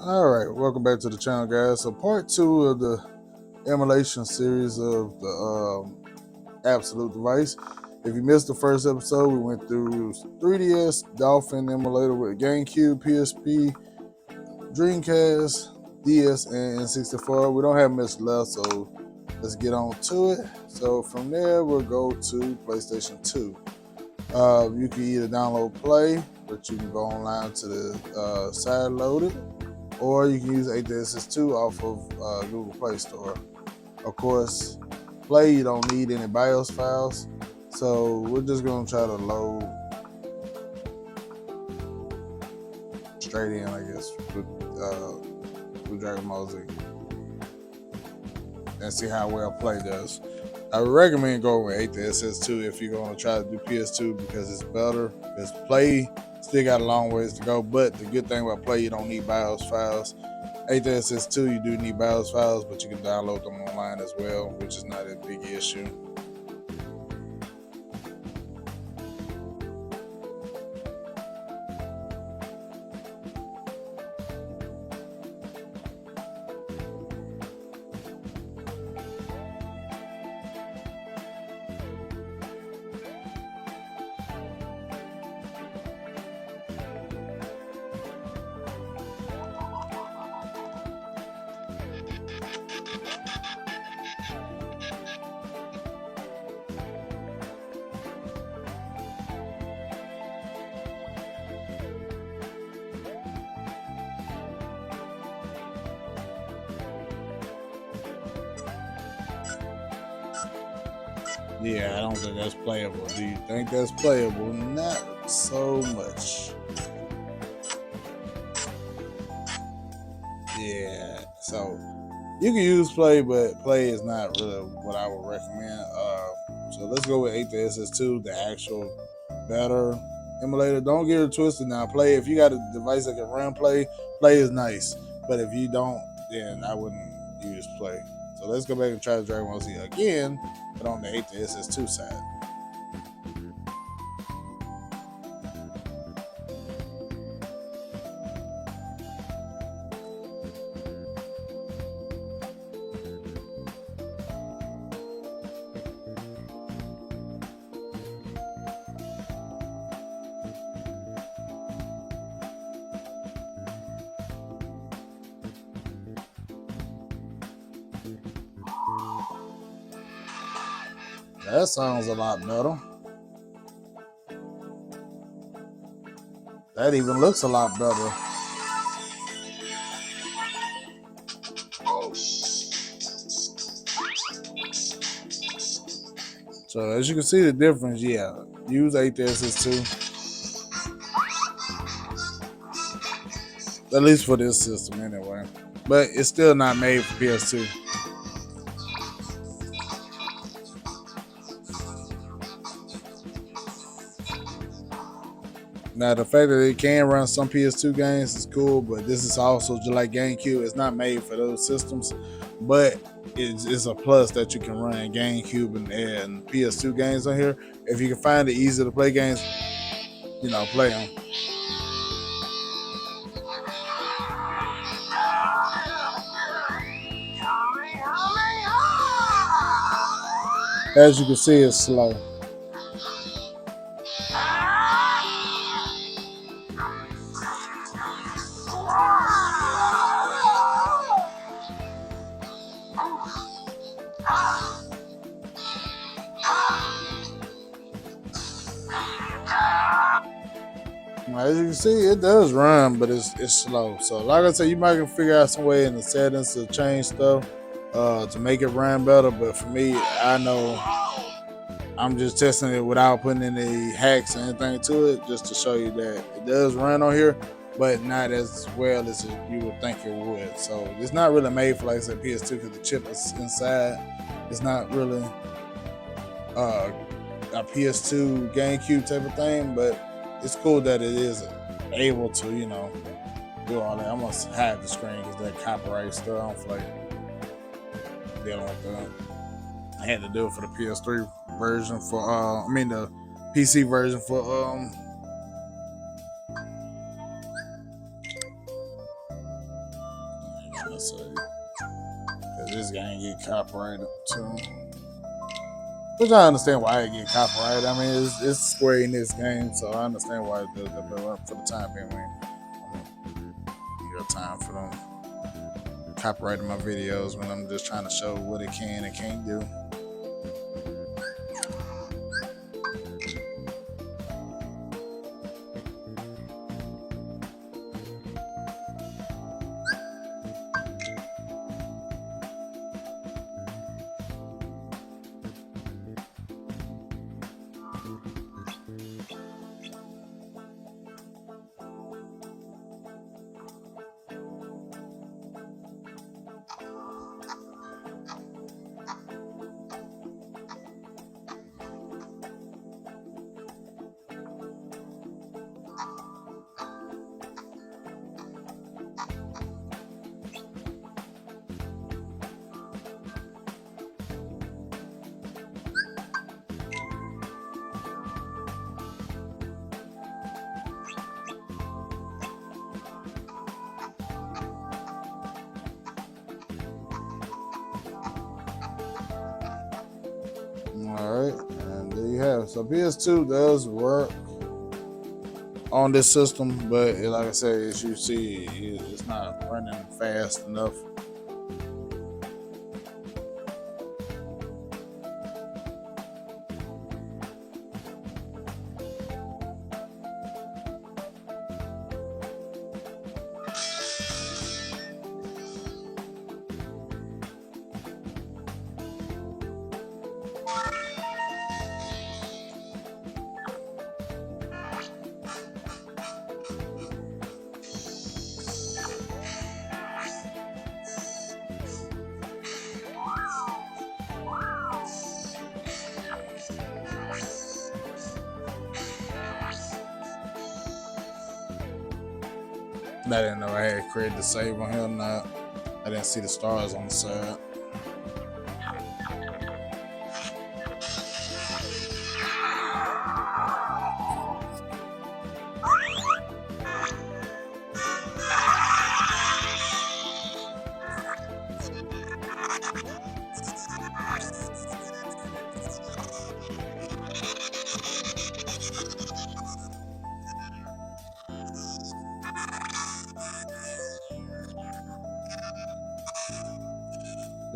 All right, welcome back to the channel, guys. So part two of the emulation series of the Abxylute device. If you missed the first episode, we went through 3DS, Dolphin emulator with GameCube, PSP, Dreamcast, DS, and N64. We don't have much left, so let's get on to it. So from there, we'll go to PlayStation 2. You can either download Play, but you can go online to the side loaded, or you can use 8ds2 off of Google Play Store. Of course, Play, you don't need any BIOS files, so we're just going to try to load straight in, I guess, with Dragon Ball Z and see how well Play does. I would recommend going with 8ds2 if you're going to try to do PS2 because it's better. Because Play still got a long ways to go, but the good thing about Play, you don't need BIOS files. 8ds2, you do need BIOS files, but you can download them online as well, which is not a big issue. Yeah, I don't think that's playable. Do you think that's playable? Not so much. Yeah, so you can use Play, but Play is not really what I would recommend. So let's go with 8ds2, the actual better emulator. Don't get it twisted now. Play, if you got a device that can run Play, Play is nice. But if you don't, then I wouldn't use Play. So let's go back and try Dragon Ball Z again, but on the 8ds2 side. That sounds a lot better. That even looks a lot better. So as you can see the difference, yeah, use 8ds2. At least for this system anyway. But it's still not made for PS2. Now, the fact that it can run some PS2 games is cool, but this is also just like GameCube. It's not made for those systems, but it's a plus that you can run GameCube and PS2 games on here. If you can find it easy to play games, play them. As you can see, it's slow. As you can see, it does run, but it's slow. So like I said, you might can figure out some way in the settings to change stuff to make it run better. But for me, I know I'm just testing it without putting any hacks or anything to it, just to show you that it does run on here, but not as well as you would think it would. So it's not really made for, like I said, PS2 because the chip is inside. It's not really a PS2 GameCube type of thing, but it's cool that it is able to, do all that. I'm gonna hide the screen because that copyright stuff. I don't feel like dealing with that. I had to do it for the PS3 version the PC version for this game get copyrighted too. Which I understand why it get copyrighted. I mean, it's Square in this game, so I understand why it does that. But for the time being, I'm gonna give time for them copyrighting my videos when I'm just trying to show what it can and can't do. Alright, and there you have it. So PS2 does work on this system, but like I said, as you see, it's not running fast enough. I didn't know I had created the save on here. Not, I didn't see the stars on the side.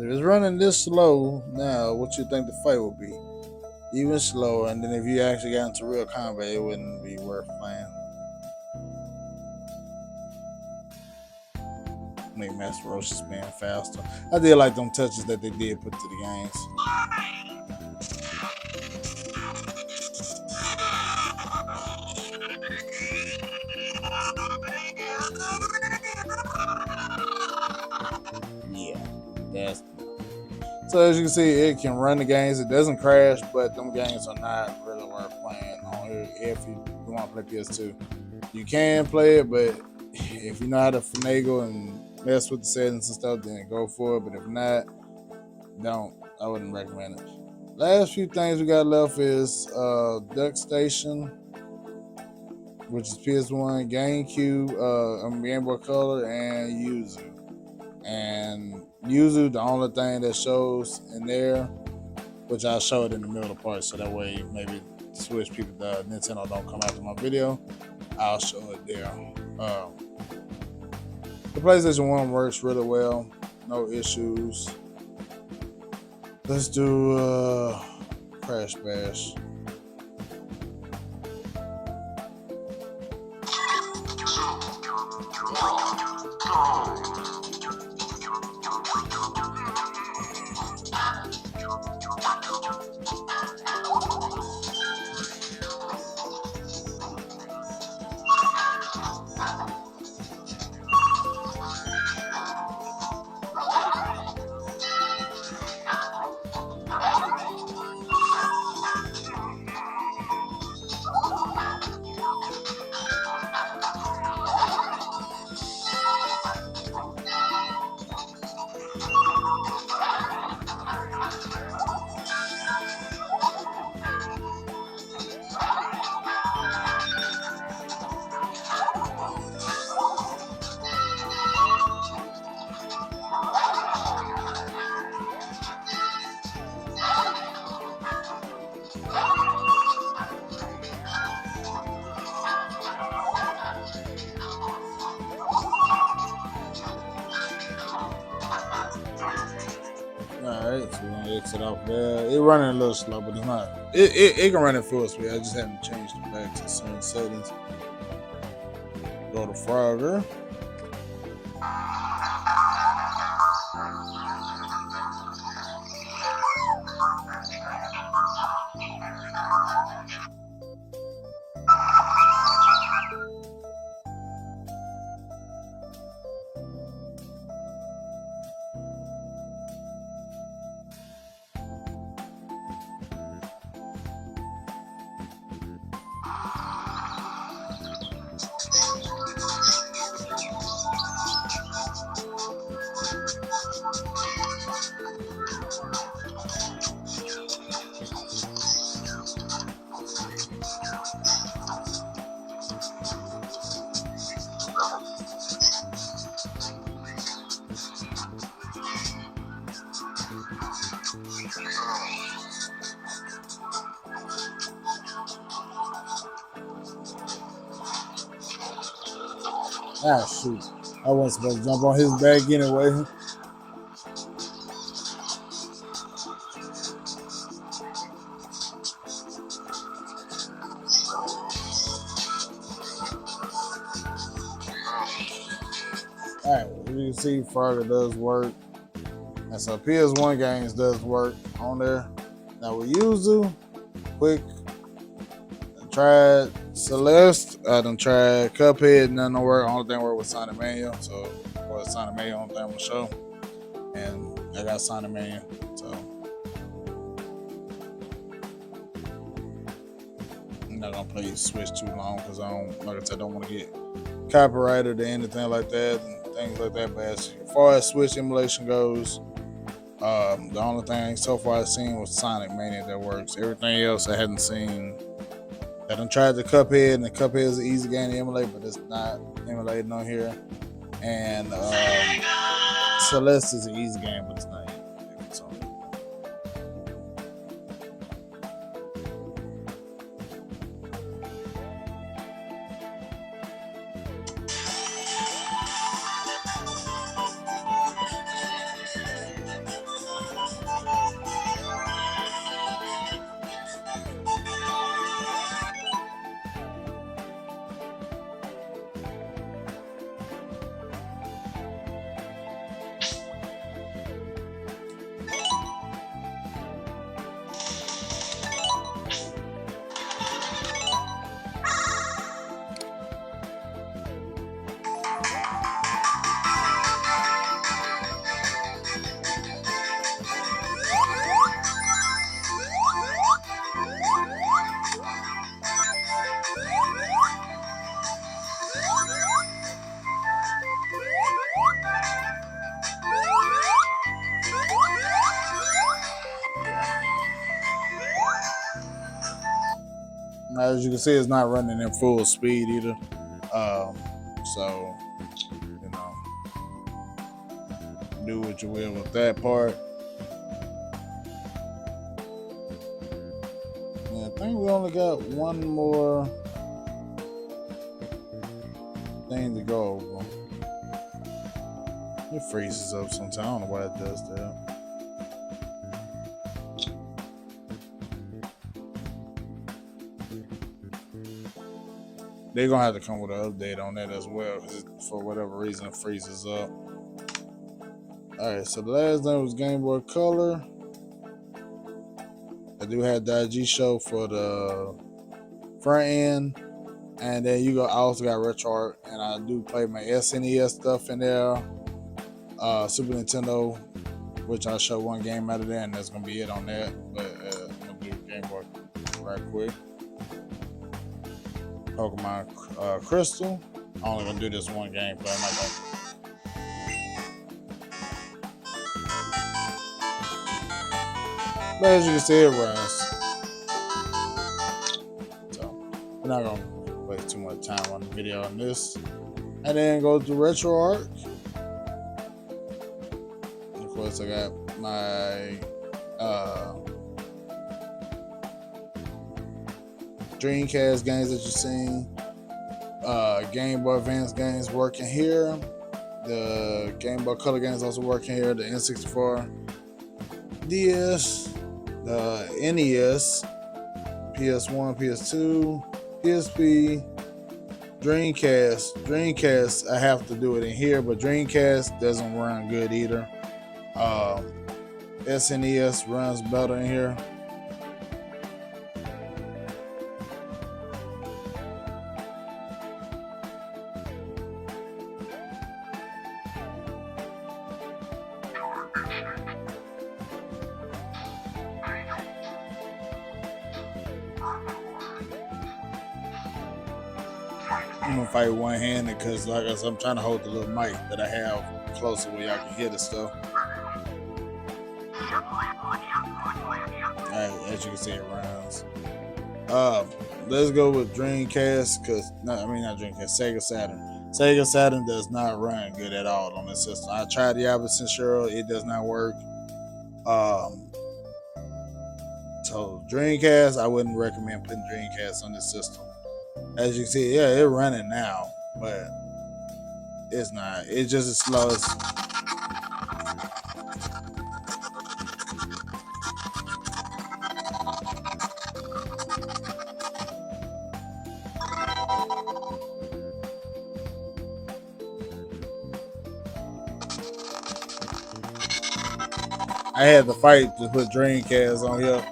If it's running this slow now, what you think the fight will be? Even slower, and then if you actually got into real combat, it wouldn't be worth playing. I mean, Master Roach is being faster. I did like them touches that they did put to the games. Yeah, that's. So as you can see, it can run the games. It doesn't crash, but them games are not really worth playing on here if you want to play PS2. You can play it, but if you know how to finagle and mess with the settings and stuff, then go for it. But if not, don't. I wouldn't recommend it. Last few things we got left is Duck Station, which is PS1, GameCube, Game Boy Color, and Yuzu. And Yuzu, the only thing that shows in there, which I'll show it in the middle of the part, so that way maybe Switch people, Nintendo don't come after my video, I'll show it there. The PlayStation 1 works really well, no issues. Let's do Crash Bash. exit off there. It running a little slow, but it's not. It can run at full speed. I just haven't changed it back to certain settings. Go to Frogger. Ah, shoot. I wasn't supposed to jump on his back anyway. Alright, as you can see, Frogger does work. And so PS1 games does work on there. Now with Yuzu, quick, I tried Celeste, I done tried Cuphead, none don't work. Only thing work with Sonic Mania. So Sonic Mania only thing will show. And I got Sonic Mania. So I'm not gonna play Switch too long because I don't, like I said, I don't want to get copyrighted or anything like that and things like that. But as far as Switch emulation goes, the only thing so far I've seen was Sonic Mania that works. Everything else I hadn't seen. I done tried the Cuphead, and the Cuphead is an easy game to emulate, but it's not emulating on here. And Celeste is an easy game, but it's not emulating. So. As you can see, it's not running in full speed either. So, you know, do what you will with that part. And I think we only got one more thing to go over. It freezes up sometimes. I don't know why it does that. They're gonna have to come with an update on that as well, because for whatever reason it freezes up. Alright, so the last thing was Game Boy Color. I do have the IG show for the front end, and then I also got RetroArch, and I do play my SNES stuff in there, Super Nintendo, which I'll show one game out of there, and that's gonna be it on that. But I'm gonna do Game Boy right quick. Pokemon Crystal. I'm only gonna do this one game, but I'm not gonna. But as you can see, it runs. So we're not gonna waste too much time on the video on this. And then go to RetroArch. And of course, I got my Dreamcast games that you've seen, Game Boy Advance games working here, the Game Boy Color games also working here, the N64 DS, the NES, PS1, PS2, PSP, Dreamcast. Dreamcast, I have to do it in here, but Dreamcast doesn't run good either. Um, SNES runs better in here. I'm gonna fight one handed because, like I said, I'm trying to hold the little mic that I have closer where y'all can hear the stuff. As you can see, it runs. Let's go with Dreamcast because I mean not Dreamcast, Sega Saturn. Sega Saturn does not run good at all on this system. I tried the opposite Shiro, it does not work. Um, so Dreamcast, I wouldn't recommend putting Dreamcast on this system. As you can see, yeah, it's running now, but it's not. It's just as slow as. I had to fight to put Dreamcast on here.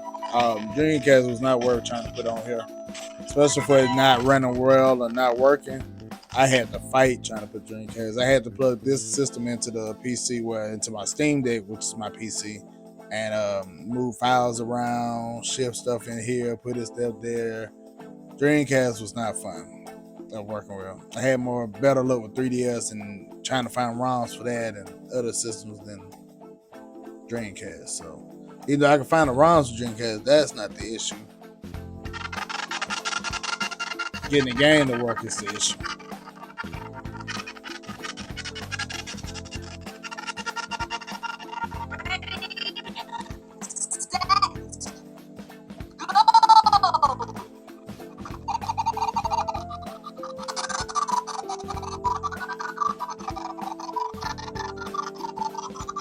Dreamcast was not worth trying to put on here, especially for it not running well or not working. I had to fight trying to put Dreamcast. I had to plug this system into the PC, into my Steam Deck, which is my PC, and move files around, shift stuff in here, put it stuff there. Dreamcast was not fun. Not working well. I had more better luck with 3DS and trying to find ROMs for that and other systems than Dreamcast. So either I can find the ROMs for Dreamcast, that's not the issue. Getting the game to work is the issue.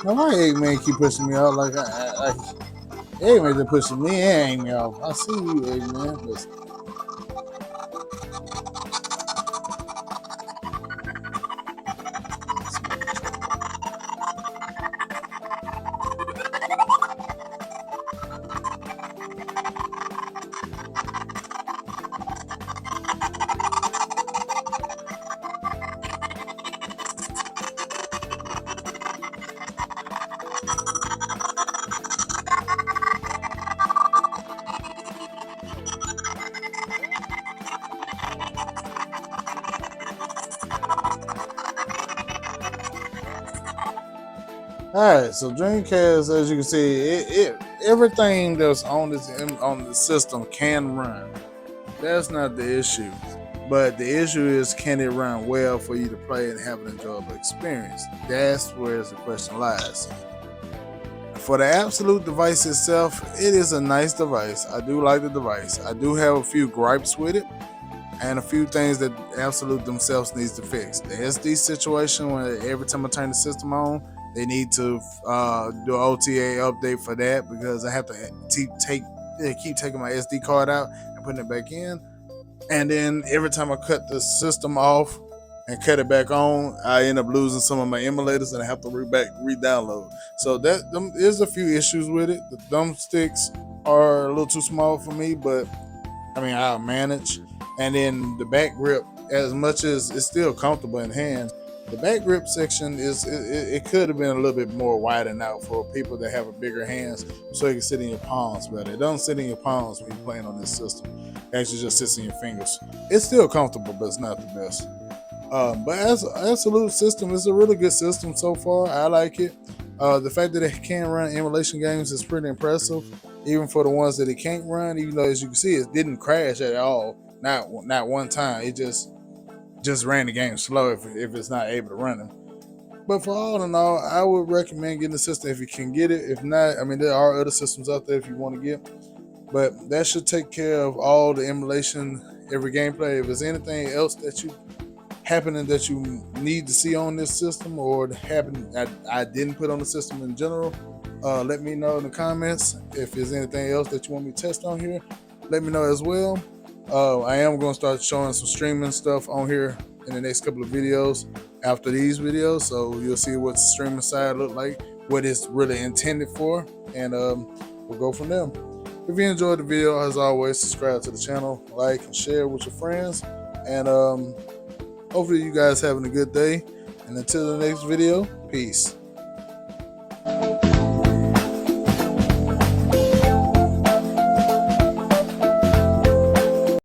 Now my Eggman keep pushing me out like Eggman just pushing me and me off. I see you, Eggman. But all right, so Dreamcast, as you can see, everything that's on the system can run. That's not the issue, but the issue is, can it run well for you to play and have an enjoyable experience? That's where the question lies. For the Abxylute device itself, it is a nice device. I do like the device. I do have a few gripes with it, and a few things that Abxylute themselves needs to fix. The SD situation, when every time I turn the system on, they need to do an OTA update for that, because I have to keep taking my SD card out and putting it back in. And then every time I cut the system off and cut it back on, I end up losing some of my emulators and I have to re-download. So there's a few issues with it. The thumbsticks are a little too small for me, but I mean, I'll manage. And then the back grip, as much as it's still comfortable in hand, the back grip section it could have been a little bit more widened out for people that have a bigger hands, so it can sit in your palms better. It don't sit in your palms when you're playing on this system. It actually just sits in your fingers. It's still comfortable, but it's not the best. But as an Abxylute system, it's a really good system so far. I like it. The fact that it can run emulation games is pretty impressive, even for the ones that it can't run. Even though, as you can see, it didn't crash at all. Not one time. It just ran the game slow if it's not able to run them. But for all in all, I would recommend getting the system if you can get it. If not, I mean, there are other systems out there if you want to get. But that should take care of all the emulation, every gameplay. If there's anything else that you need to see on this system, or I didn't put on the system in general, Let me know in the comments if there's anything else that you want me to test on here. Let me know as well. I am going to start showing some streaming stuff on here in the next couple of videos after these videos, so you'll see what the streaming side look like, what it's really intended for, and we'll go from there. If you enjoyed the video, as always, subscribe to the channel, like and share with your friends, and hopefully you guys having a good day. And until the next video, peace.